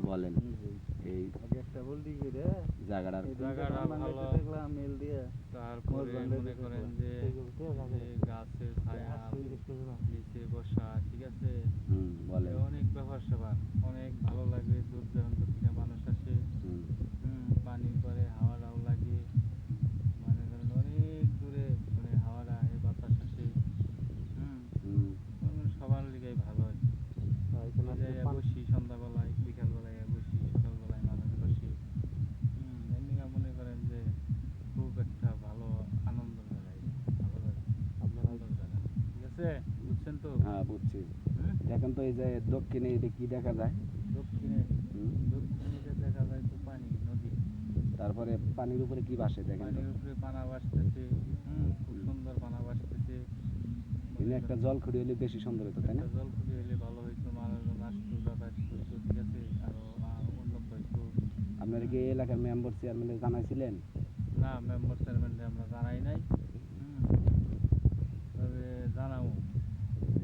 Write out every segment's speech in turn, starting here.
বলেন এই একটা বলদি করে জায়গাটার ভালো দেখলাম মেল দিয়ে তারপরে মনে করেন যে গাছের ছায়া নিচে বসা, ঠিক আছে, বলেন অনেক ব্যাপার স্যাপার, অনেক ভালো লাগে। দূর দূরান্ত থেকে মানুষ আসে, পানির পরে হাওয়াটাও লাগে, মনে করেন অনেক দূরে মানে হাওয়াটা এই বাতাস আসে, সবার লিগাই ভালো আর কি। বসি সন্ধ্যাবেলায়, বিকালবেলায় বসি, সকালবেলায় মানুষ বসি, এমনি মনে করেন যে খুব একটা ভালো আনন্দ জায়গা, ভালো জায়গা, সুন্দর জায়গা, ঠিক আছে, বুঝছেন তো? হ্যাঁ বুঝছি। দেখেন তো এই যে দক্ষিণে এটা কি দেখা যায়? দক্ষিণে দেখা যায় তো পানি, নদী, তারপরে পানির উপরে কি ভাসে দেখেন? পানির উপরে পানা ভাসতেছে, খুব সুন্দর পানা ভাসতেছে। একটা জল খুঁড়ি হলে বেশি সুন্দর হতো, তাই না? জল খুঁড়ি হলে ভালো হইতো, মানুষজন আসতো, যাতায়াত করতো, ঠিক আছে, আরো উন্নত হইতো। আপনারা কি এই এলাকার মেম্বার চেয়ারম্যানে জানাইছিলেন? না, মেম্বার চেয়ারম্যানকে আমরা জানাই নাই, তবে জানাবো,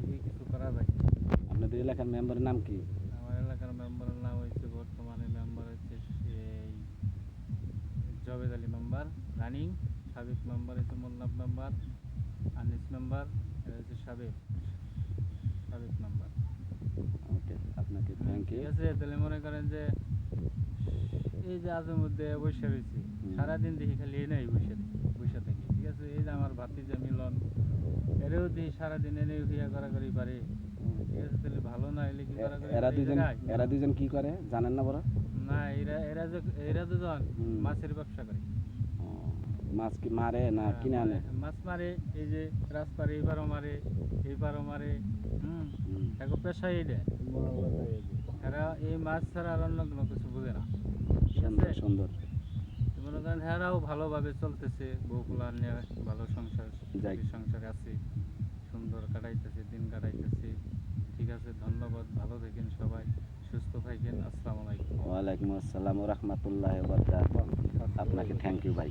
দেখি কিছু করা যায়। আপনাদের এলাকার মেম্বারের নাম কি? আমার এলাকার মেম্বারের নাম হচ্ছে, বর্তমানে মেম্বার হচ্ছে সেই জবেদ আলী মেম্বার রানিং, সাবেক মেম্বার হচ্ছে মোল্লাব মেম্বার, আনিস মেম্বার, এটা হচ্ছে সাবেক মেম্বার। ওকে, আপনাকে থ্যাংক ইউ। ঠিক আছে, তাহলে মনে করেন যে এই যে আজের মধ্যে বসে রয়েছি, সারাদিন দেখি খালি এ নাই বসে থাকি, ঠিক আছে। এই যে আমার ভাতিজা মিলন, এরেও দেখি সারাদিন এনে হইয়া করাকরি পারে, ঠিক আছে, তাহলে ভালো না হলে কি করা এরা দুজন কি করে জানেন না বড়? না, এরা দুজন মাছের ব্যবসা করে। মাছ কি মারে না কিনে আনে? মাছ মারে, এই যে রাস্তার এইবারও মারে, এইবারও মারে, এখন পেশাই এটা। এরা এই মাছ ছাড়া আর অন্য কোনো কিছু বোঝে না, ঠিক আছে। সুন্দর। মনে করেন এরাও ভালোভাবে চলতেছে, বউগুলা নিয়ে ভালো সংসার আছে, সুন্দর কাটাইতেছে, দিন কাটাইতেছে, ঠিক আছে। ধন্যবাদ, ভালো থাকেন সবাই, সুস্থ থাকেন। আসসালামু আলাইকুম। ওয়ালাইকুম আসসালাম ওয়া রাহমাতুল্লাহি ওয়া বারাকাতুহু। আপনাকে থ্যাংক ইউ ভাই।